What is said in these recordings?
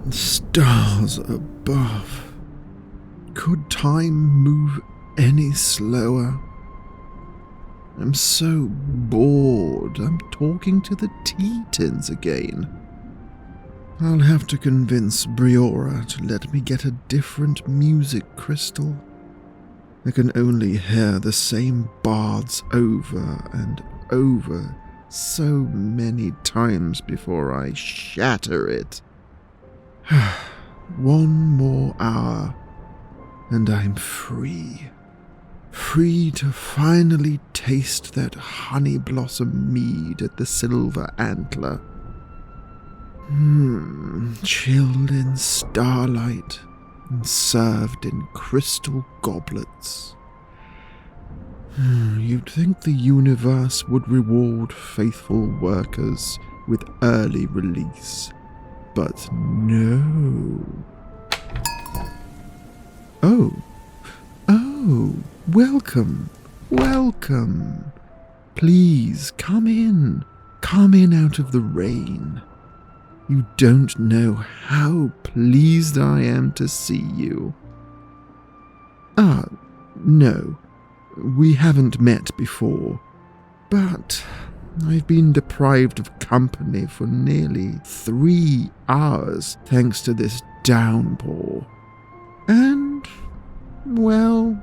Stars above. Could time move any slower? I'm so bored. I'm talking to the Tetons again. I'll have to convince Briora to let me get a different music crystal. I can only hear the same bards over and over so many times before I shatter it. One more hour, and I'm free. Free to finally taste that honey blossom mead at the Silver Antler. Chilled in starlight and served in crystal goblets. You'd think the universe would reward faithful workers with early release, but no. Oh, welcome. Please, come in out of the rain. You don't know how pleased I am to see you. No, we haven't met before, but I've been deprived of company for nearly 3 hours thanks to this downpour. And, well,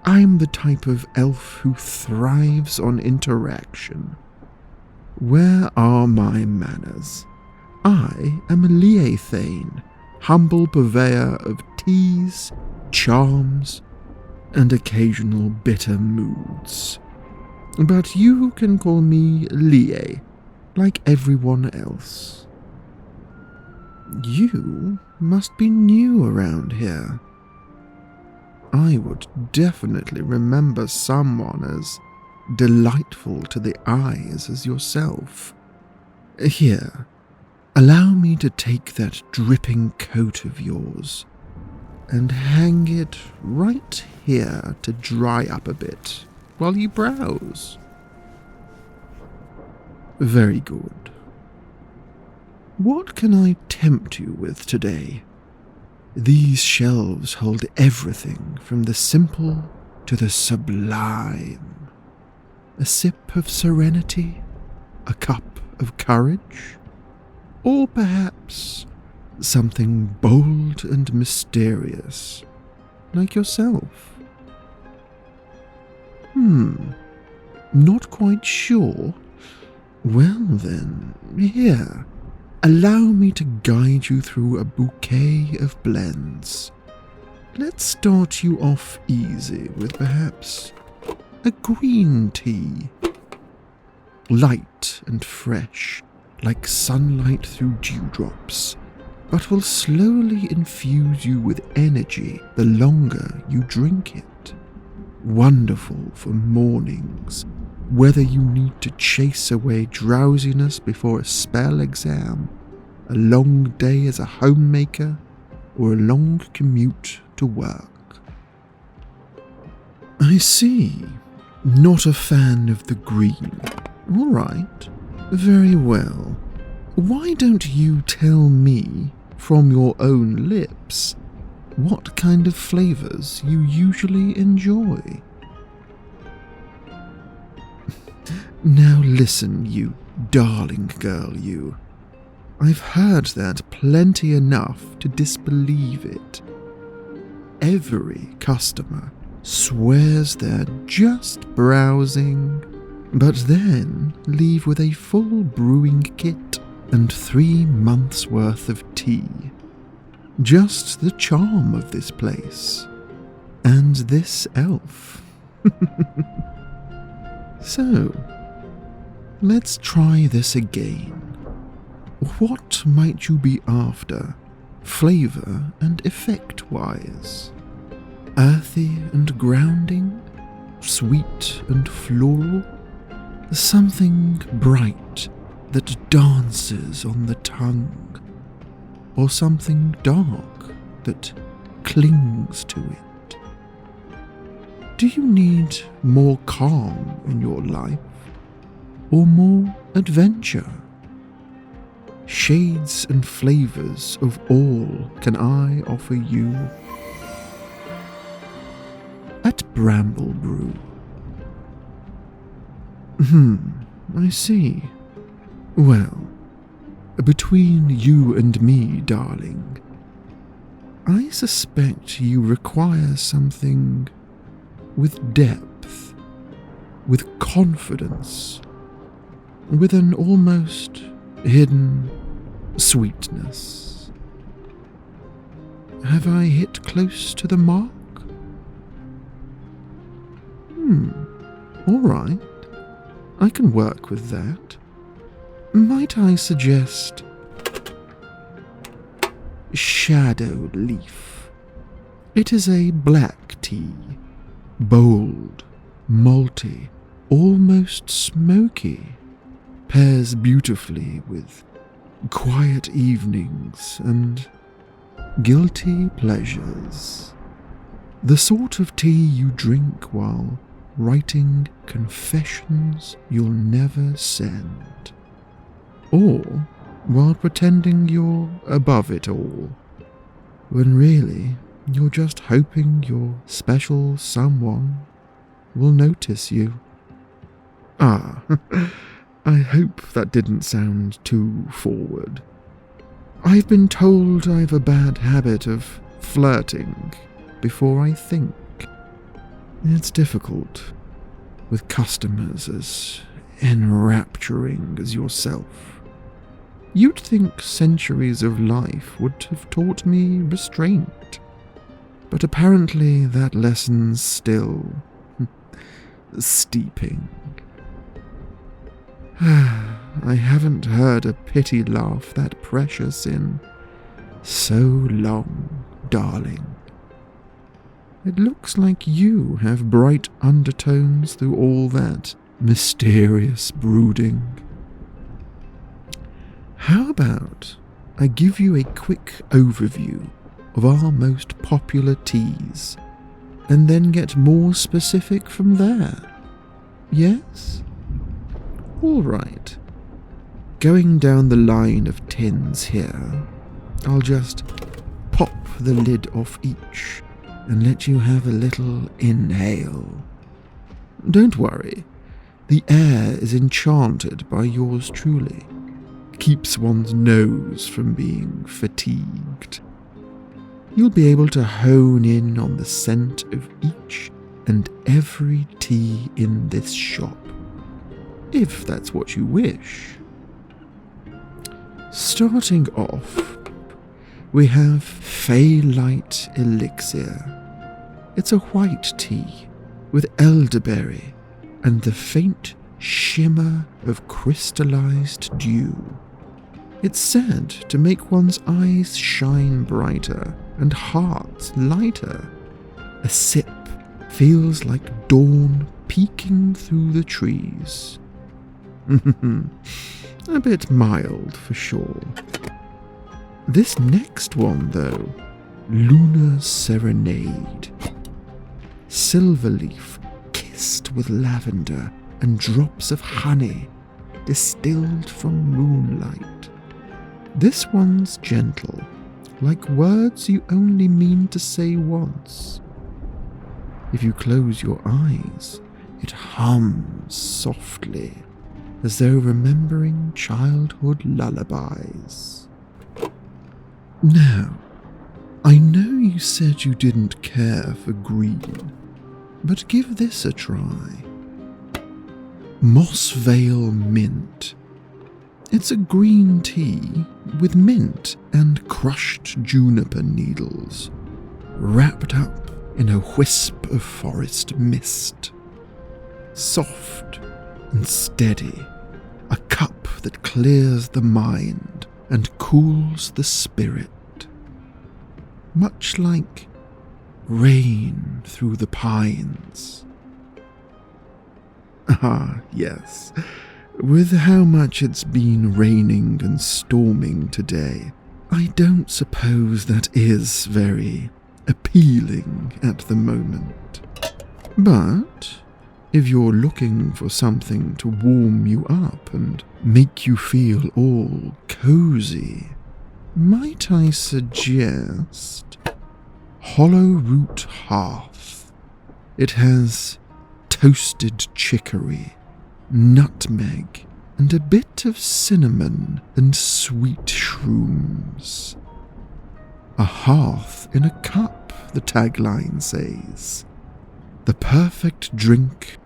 I'm the type of elf who thrives on interaction. Where are my manners? I am a Liathane, humble purveyor of teas, charms, and occasional bitter moods. But you can call me Lie, like everyone else. You must be new around here. I would definitely remember someone as delightful to the eyes as yourself. Here, allow me to take that dripping coat of yours and hang it right here to dry up a bit while you browse. Very good. What can I tempt you with today? These shelves hold everything from the simple to the sublime. A sip of serenity? A cup of courage? Or perhaps something bold and mysterious, like yourself? Not quite sure? Well then, here, allow me to guide you through a bouquet of blends. Let's start you off easy with perhaps a green tea. Light and fresh, like sunlight through dewdrops, but will slowly infuse you with energy the longer you drink it. Wonderful for mornings, whether you need to chase away drowsiness before a spell exam, a long day as a homemaker, or a long commute to work. I see. Not a fan of the green. All right. Very well. Why don't you tell me, from your own lips, what kind of flavors you usually enjoy? Now listen, you darling girl, you. I've heard that plenty enough to disbelieve it. Every customer swears they're just browsing, but then leave with a full brewing kit and 3 months' worth of tea. Just the charm of this place. And this elf. So, let's try this again. What might you be after, flavor and effect-wise? Earthy and grounding? Sweet and floral? Something bright that dances on the tongue? Or something dark that clings to it? Do you need more calm in your life? Or more adventure? shades and flavours of all can I offer you at Bramble Brew. I see. Well, between you and me, darling, I suspect you require something with depth, with confidence, with an almost hidden sweetness. Have I hit close to the mark? All right. I can work with that. Might I suggest Shadow Leaf? It is a black tea, bold, malty, almost smoky, pairs beautifully with quiet evenings and guilty pleasures. The sort of tea you drink while writing confessions you'll never send, or while pretending you're above it all, when really you're just hoping your special someone will notice you. I hope that didn't sound too forward. I've been told I've a bad habit of flirting before I think. It's difficult with customers as enrapturing as yourself. You'd think centuries of life would have taught me restraint, but apparently that lesson's still steeping. I haven't heard a pity laugh that precious in so long, darling. It looks like you have bright undertones through all that mysterious brooding. How about I give you a quick overview of our most popular teas, and then get more specific from there? Yes? All right. Going down the line of tins here, I'll just pop the lid off each and let you have a little inhale. Don't worry, the air is enchanted by yours truly. Keeps one's nose from being fatigued. You'll be able to hone in on the scent of each and every tea in this shop, if that's what you wish. Starting off, we have Feylight Elixir. It's a white tea with elderberry and the faint shimmer of crystallized dew. It's said to make one's eyes shine brighter and hearts lighter. A sip feels like dawn peeking through the trees. A bit mild for sure. This next one, though, Lunar Serenade. Silverleaf kissed with lavender and drops of honey distilled from moonlight. This one's gentle, like words you only mean to say once. If you close your eyes, it hums softly, as though remembering childhood lullabies. Now, I know you said you didn't care for green, but give this a try. Mossvale Mint. It's a green tea with mint and crushed juniper needles, wrapped up in a wisp of forest mist. Soft and steady, a cup that clears the mind and cools the spirit. Much like rain through the pines. Ah, yes. With how much it's been raining and storming today, I don't suppose that is very appealing at the moment. But If you're looking for something to warm you up and make you feel all cozy, might I suggest Hollow Root Hearth? It has toasted chicory, nutmeg, and a bit of cinnamon and sweet shrooms. A hearth in a cup, the tagline says. The perfect drink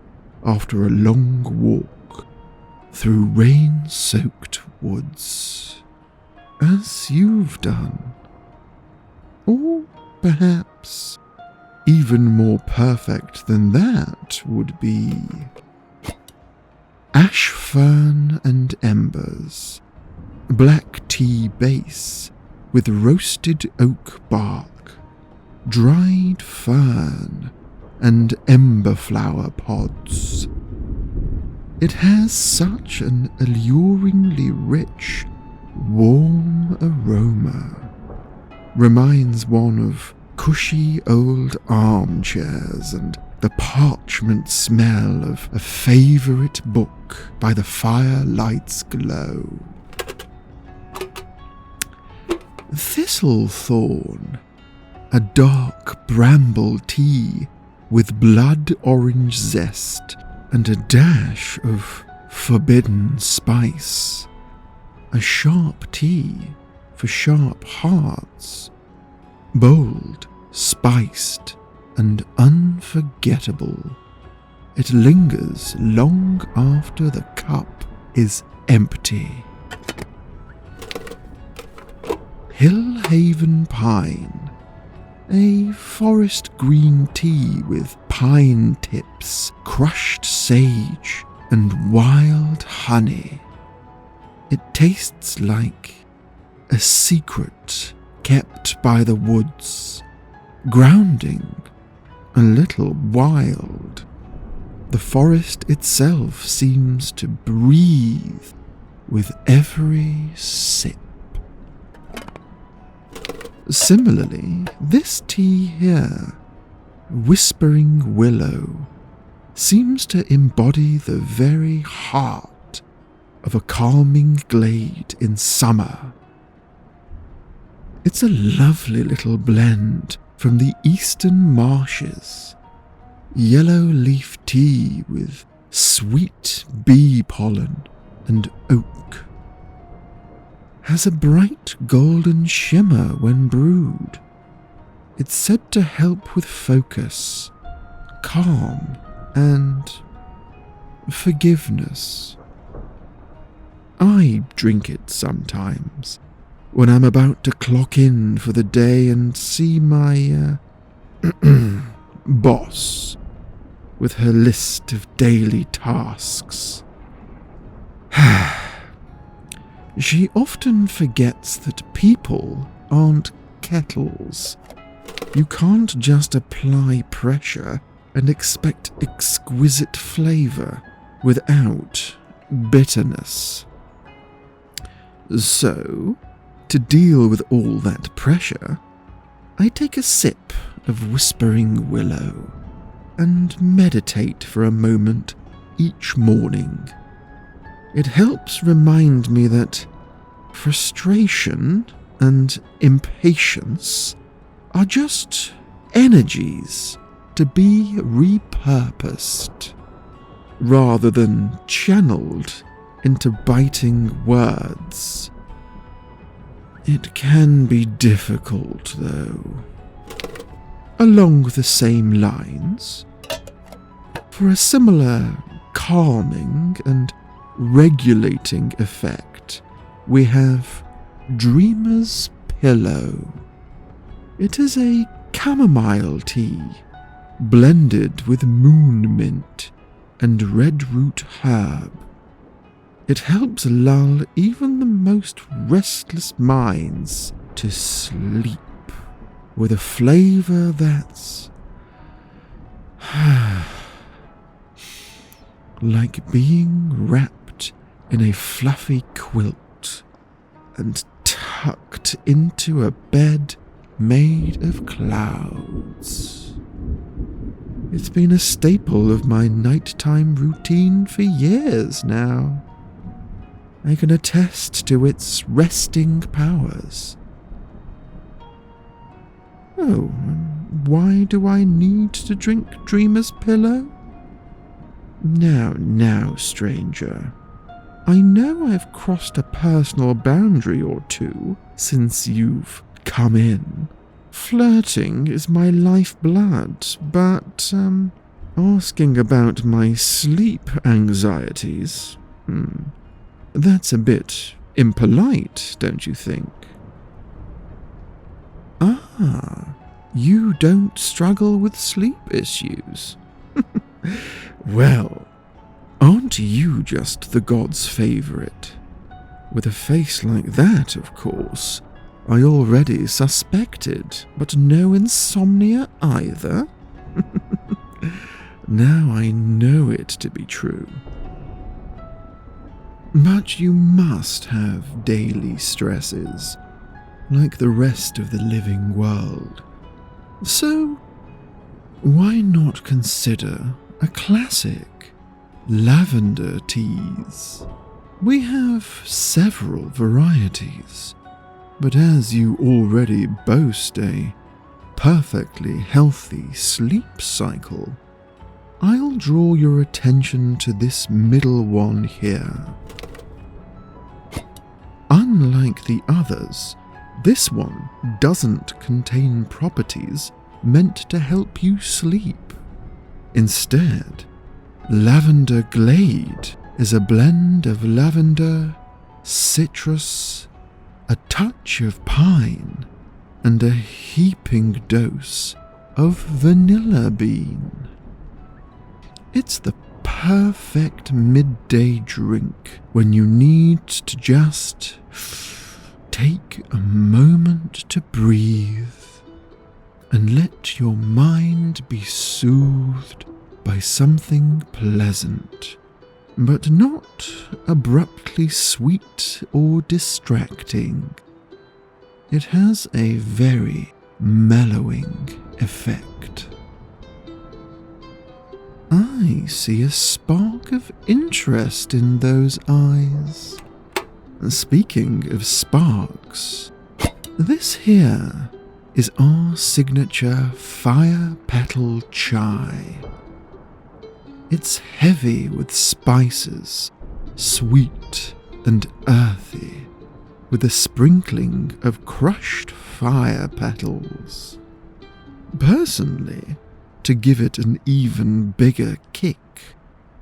after a long walk through rain-soaked woods, as you've done. Or perhaps even more perfect than that would be ash fern and embers, black tea base with roasted oak bark, dried fern, and ember flower pods. It has such an alluringly rich, warm aroma. Reminds one of cushy old armchairs and the parchment smell of a favourite book by the firelight's glow. Thistlethorn, a dark bramble tea with blood orange zest and a dash of forbidden spice. A sharp tea for sharp hearts. Bold, spiced, and unforgettable. It lingers long after the cup is empty. Hillhaven Pine, a forest green tea with pine tips, crushed sage, and wild honey. It tastes like a secret kept by the woods, grounding, a little wild. The forest itself seems to breathe with every sip. Similarly, this tea here, Whispering Willow, seems to embody the very heart of a calming glade in summer. It's a lovely little blend from the eastern marshes. Yellow leaf tea with sweet bee pollen and oak. Has a bright golden shimmer when brewed. It's said to help with focus, calm, and forgiveness. I drink it sometimes when I'm about to clock in for the day and see my boss with her list of daily tasks. She often forgets that people aren't kettles. You can't just apply pressure and expect exquisite flavour without bitterness. So, to deal with all that pressure, I take a sip of Whispering Willow and meditate for a moment each morning. It helps remind me that frustration and impatience are just energies to be repurposed, rather than channeled into biting words. It can be difficult, though. Along the same lines, for a similar calming and regulating effect, we have Dreamer's Pillow. It is a chamomile tea blended with moon mint and red root herb. It helps lull even the most restless minds to sleep with a flavour that's like being wrapped in a fluffy quilt and tucked into a bed made of clouds. It's been a staple of my nighttime routine for years now. I can attest to its resting powers. Oh, why do I need to drink Dreamer's Pillow? Now, stranger. I know I've crossed a personal boundary or two since you've come in. Flirting is my lifeblood, but, asking about my sleep anxieties, that's a bit impolite, don't you think? Ah, you don't struggle with sleep issues. Well, aren't you just the god's favourite? With a face like that, of course, I already suspected, but no insomnia either? Now I know it to be true. But you must have daily stresses, like the rest of the living world. So, why not consider a classic, lavender teas? We have several varieties, but as you already boast a perfectly healthy sleep cycle, I'll draw your attention to this middle one here. Unlike the others, this one doesn't contain properties meant to help you sleep. Instead, Lavender Glade is a blend of lavender, citrus, a touch of pine, and a heaping dose of vanilla bean. It's the perfect midday drink when you need to just take a moment to breathe and let your mind be soothed by something pleasant, but not abruptly sweet or distracting. It has a very mellowing effect. I see a spark of interest in those eyes. Speaking of sparks, this here is our signature fire petal chai. It's heavy with spices, sweet and earthy, with a sprinkling of crushed fire petals. Personally, to give it an even bigger kick,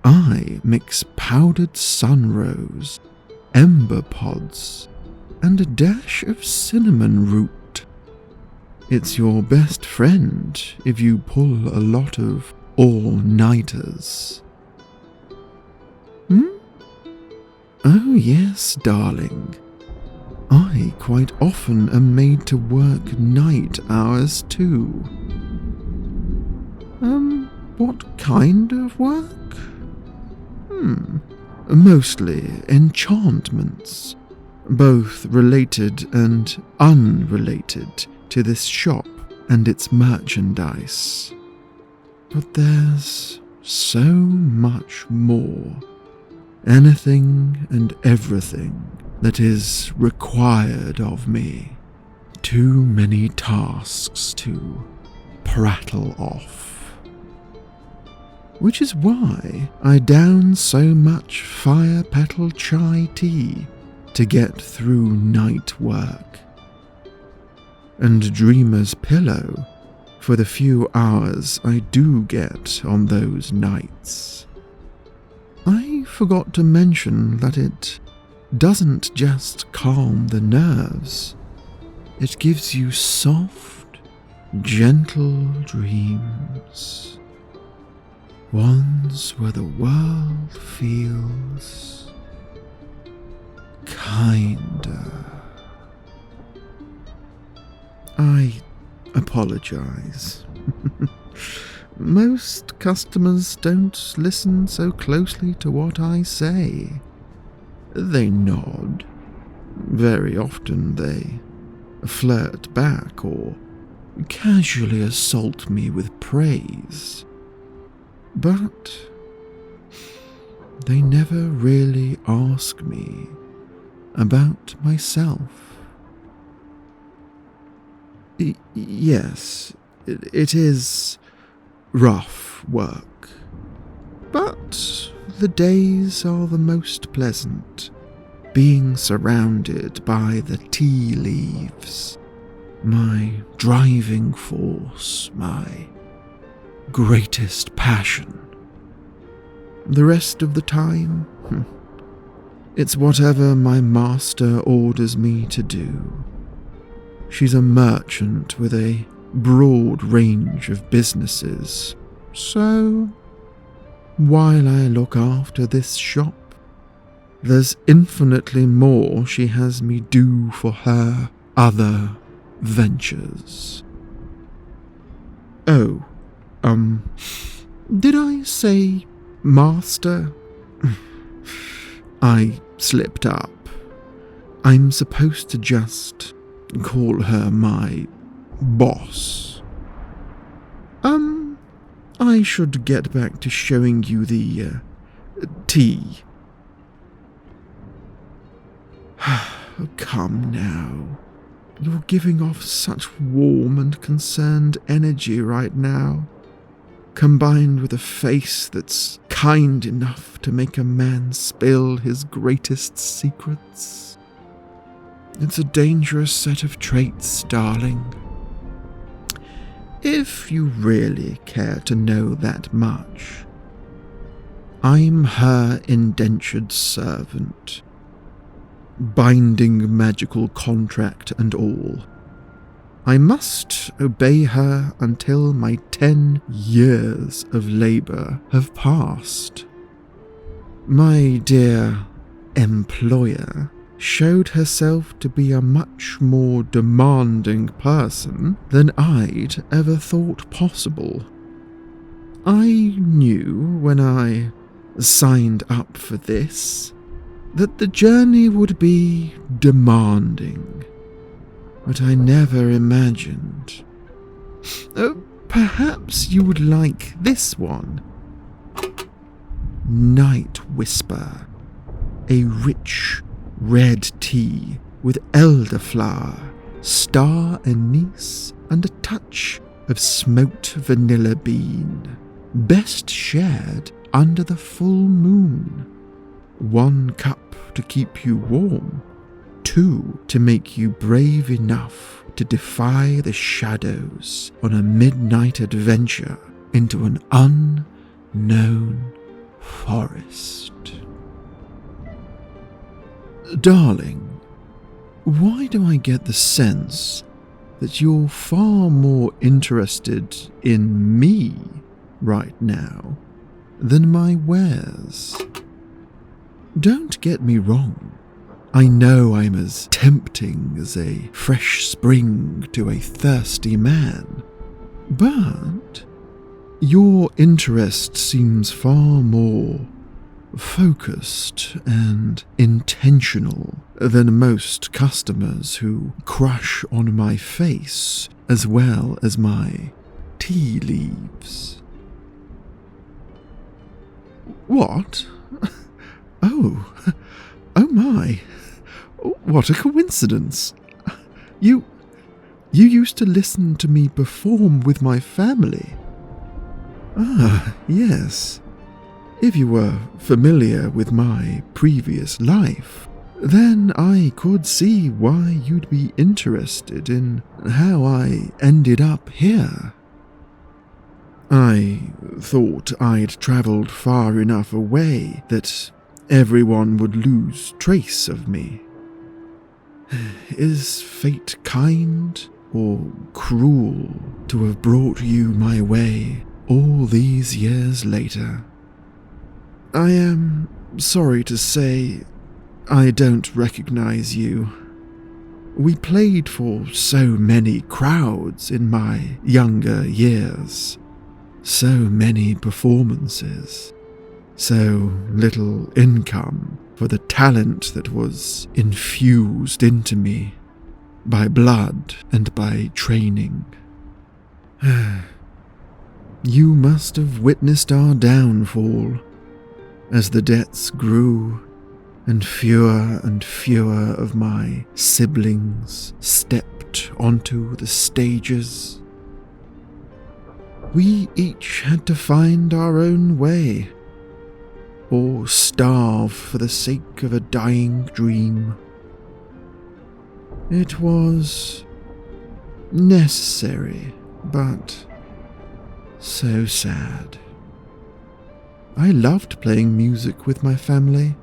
I mix powdered sunrose, ember pods, and a dash of cinnamon root. It's your best friend if you pull a lot of all-nighters. Oh yes, darling. I quite often am made to work night hours too. What kind of work? Mostly enchantments, both related and unrelated to this shop and its merchandise. But there's so much more. Anything and everything that is required of me. Too many tasks to prattle off. Which is why I down so much fire petal chai tea to get through night work. And Dreamer's Pillow for the few hours I do get on those nights. I forgot to mention that it doesn't just calm the nerves, it gives you soft, gentle dreams. Ones where the world feels kinder. I apologize. Most customers don't listen so closely to what I say. They nod. Very often they flirt back or casually assault me with praise. But they never really ask me about myself. Yes, it is rough work, but the days are the most pleasant, being surrounded by the tea leaves, my driving force, my greatest passion. The rest of the time, it's whatever my master orders me to do. She's a merchant with a broad range of businesses, so while I look after this shop, there's infinitely more she has me do for her other ventures. Oh, did I say master? I slipped up. I'm supposed to just call her my boss. I should get back to showing you the tea. Come now. You're giving off such warm and concerned energy right now, combined with a face that's kind enough to make a man spill his greatest secrets. It's a dangerous set of traits, darling. If you really care to know that much, I'm her indentured servant, binding magical contract and all. I must obey her until my 10 years of labour have passed. My dear employer showed herself to be a much more demanding person than I'd ever thought possible. I knew when I signed up for this that the journey would be demanding, but I never imagined. Perhaps you would like this one. Night Whisper, a rich red tea with elderflower, star anise, and a touch of smoked vanilla bean. Best shared under the full moon. 1 cup to keep you warm, 2 to make you brave enough to defy the shadows on a midnight adventure into an unknown forest. Darling, why do I get the sense that you're far more interested in me right now than my wares? Don't get me wrong. I know I'm as tempting as a fresh spring to a thirsty man, but your interest seems far more focused and intentional than most customers who crush on my face as well as my tea leaves. What? Oh my. What a coincidence. You used to listen to me perform with my family. Ah, yes. If you were familiar with my previous life, then I could see why you'd be interested in how I ended up here. I thought I'd travelled far enough away that everyone would lose trace of me. Is fate kind or cruel to have brought you my way all these years later? I am sorry to say I don't recognize you. We played for so many crowds in my younger years, so many performances, so little income for the talent that was infused into me by blood and by training. You must have witnessed our downfall as the debts grew and fewer of my siblings stepped onto the stages. We each had to find our own way, or starve for the sake of a dying dream. It was necessary, but so sad. I loved playing music with my family.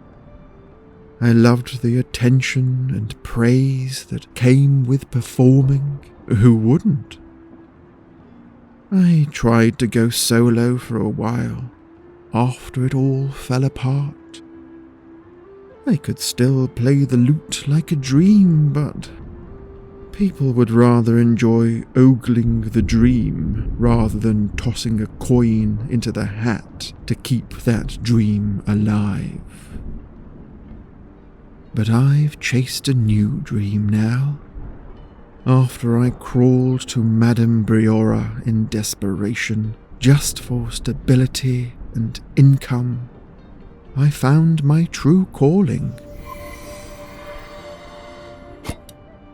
I loved the attention and praise that came with performing. Who wouldn't? I tried to go solo for a while, after it all fell apart. I could still play the lute like a dream, but people would rather enjoy ogling the dream rather than tossing a coin into the hat to keep that dream alive. But I've chased a new dream now. After I crawled to Madame Briora in desperation, just for stability and income, I found my true calling.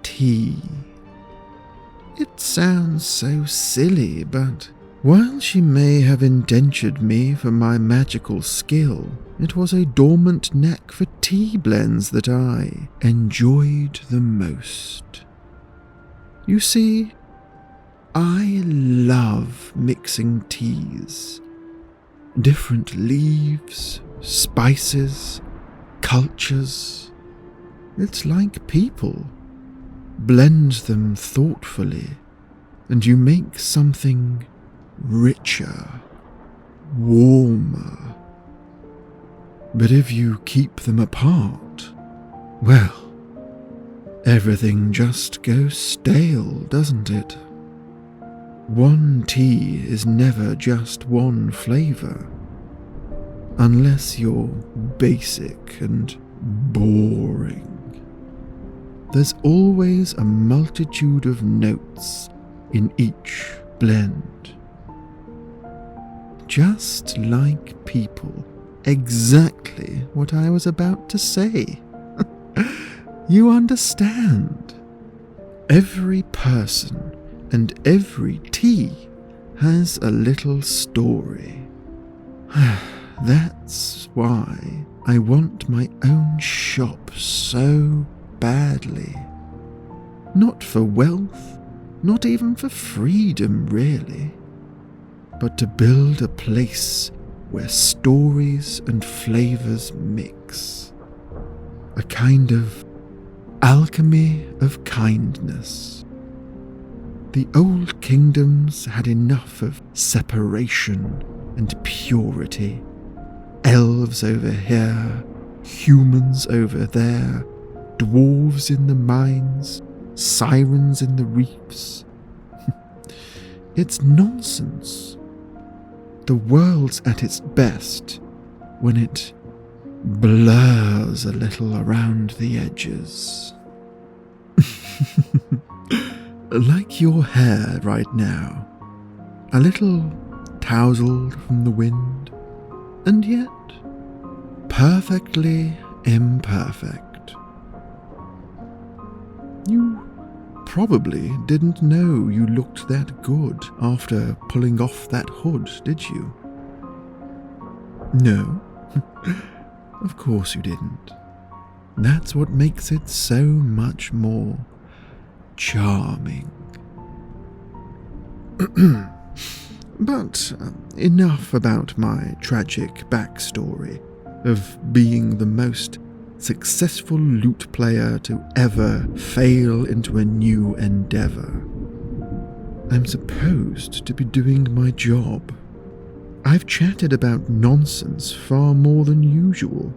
Tea. It sounds so silly, but while she may have indentured me for my magical skill, it was a dormant knack for tea blends that I enjoyed the most. You see, I love mixing teas. Different leaves, spices, cultures. It's like people. Blend them thoughtfully, and you make something richer, warmer. But if you keep them apart, well, everything just goes stale, doesn't it? One tea is never just one flavour, unless you're basic and boring. There's always a multitude of notes in each blend. Just like people. Exactly what I was about to say. You understand. Every person and every tea has a little story. That's why I want my own shop so badly. Not for wealth, not even for freedom really, but to build a place where stories and flavors mix. A kind of alchemy of kindness. The old kingdoms had enough of separation and purity. Elves over here, humans over there, dwarves in the mines, sirens in the reefs. It's nonsense. The world's at its best when it blurs a little around the edges. Like your hair right now, a little tousled from the wind, and yet perfectly imperfect. You probably didn't know you looked that good after pulling off that hood, did you? No, of course you didn't. That's what makes it so much more charming. But enough about my tragic backstory of being the most successful lute player to ever fail into a new endeavor. I'm supposed to be doing my job. I've chatted about nonsense far more than usual.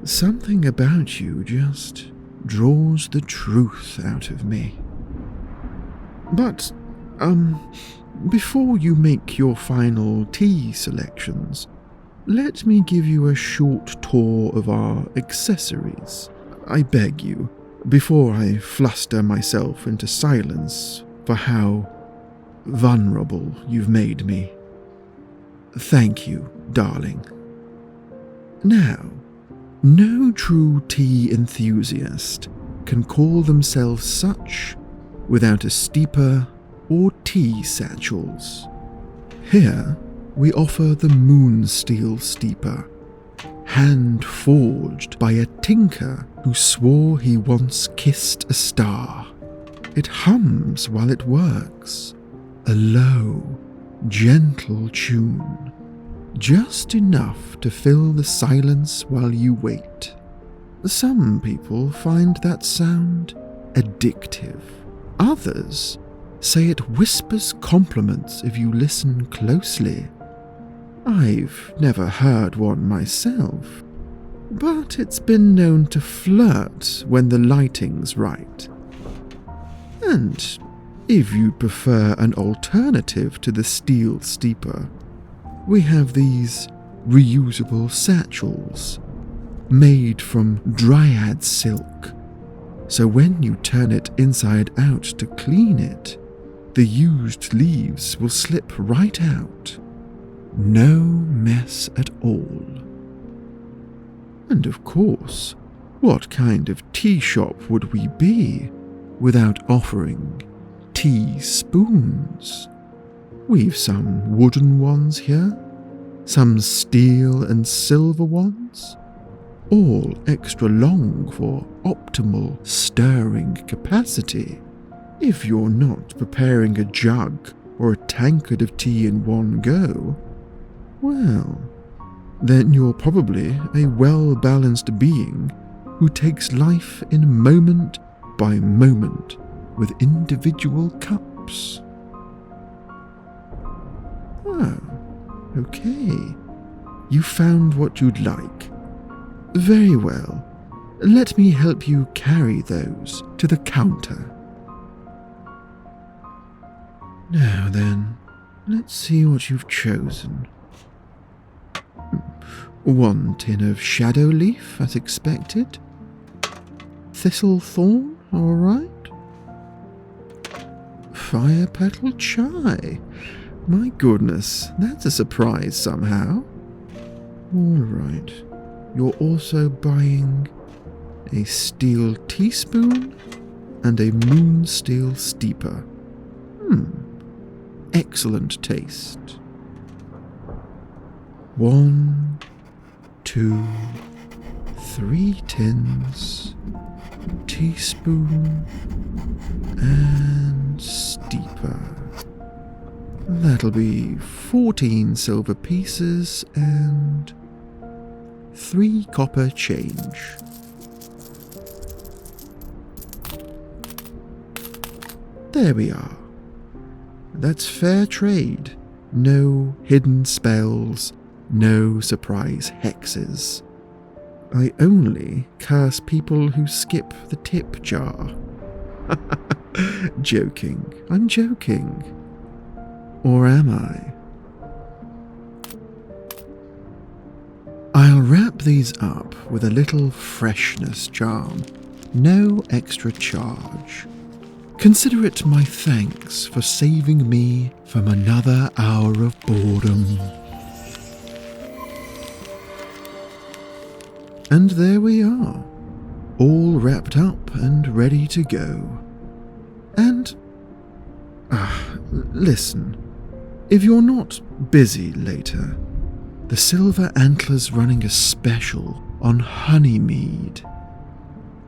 Something about you just draws the truth out of me. But, before you make your final tea selections, let me give you a short tour of our accessories. I beg you, before I fluster myself into silence for how vulnerable you've made me. Thank you, darling. Now, no true tea enthusiast can call themselves such without a steeper or tea satchels. Here we offer the Moonsteel Steeper, hand-forged by a tinker who swore he once kissed a star. It hums while it works, a low, gentle tune, just enough to fill the silence while you wait. Some people find that sound addictive. Others say it whispers compliments if you listen closely. I've never heard one myself, but it's been known to flirt when the lighting's right. And if you prefer an alternative to the steel steeper, we have these reusable satchels made from dryad silk, so when you turn it inside out to clean it, the used leaves will slip right out. No mess at all. And of course, what kind of tea shop would we be without offering tea spoons? We've some wooden ones here, some steel and silver ones, all extra long for optimal stirring capacity. If you're not preparing a jug or a tankard of tea in one go, well, then you're probably a well-balanced being who takes life in moment by moment with individual cups. Oh, okay. You found what you'd like. Very well. Let me help you carry those to the counter. Now then, let's see what you've chosen. 1 tin of shadow leaf, as expected. Thistle thorn, all right. Fire petal chai. My goodness, that's a surprise somehow. All right. You're also buying a steel teaspoon and a Moonsteel Steeper. Excellent taste. 1, 2, 3 tins, teaspoon, and steeper. That'll be 14 silver pieces and 3 copper change. There we are. That's fair trade. No hidden spells, no surprise hexes. I only curse people who skip the tip jar. Joking. I'm joking. Or am I? I'll wrap these up with a little freshness charm. No extra charge. Consider it my thanks for saving me from another hour of boredom. And there we are, all wrapped up and ready to go. And, listen, if you're not busy later, the Silver Antler's running a special on honeymead.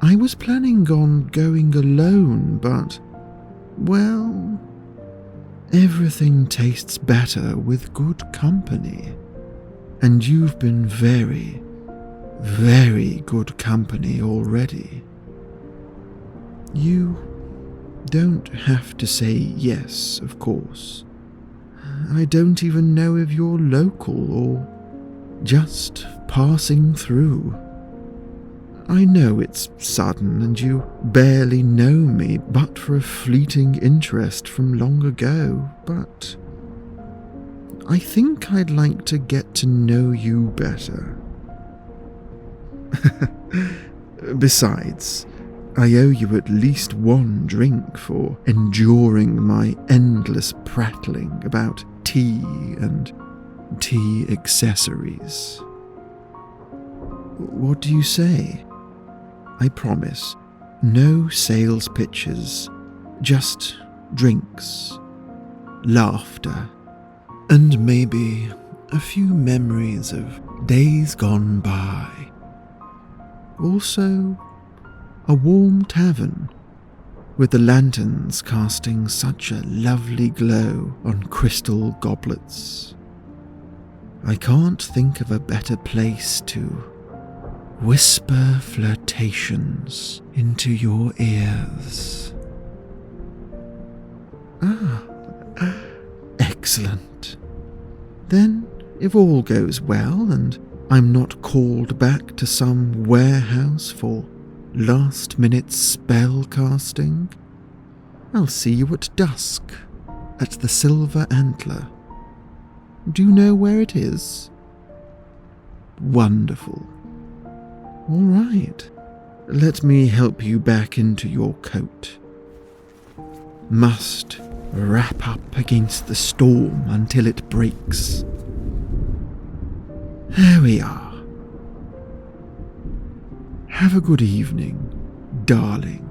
I was planning on going alone, but, well, everything tastes better with good company. And you've been very, very good company already. You don't have to say yes, of course. I don't even know if you're local or just passing through. I know it's sudden and you barely know me but for a fleeting interest from long ago, but I think I'd like to get to know you better. Besides, I owe you at least 1 drink for enduring my endless prattling about tea and tea accessories. What do you say? I promise, no sales pitches, just drinks, laughter, and maybe a few memories of days gone by. Also, a warm tavern, with the lanterns casting such a lovely glow on crystal goblets. I can't think of a better place to whisper flirtations into your ears. Excellent. Then, if all goes well and I'm not called back to some warehouse for last-minute spell casting, I'll see you at dusk at the Silver Antler. Do you know where it is? Wonderful. All right, let me help you back into your coat. Must wrap up against the storm until it breaks. There we are. Have a good evening, darling.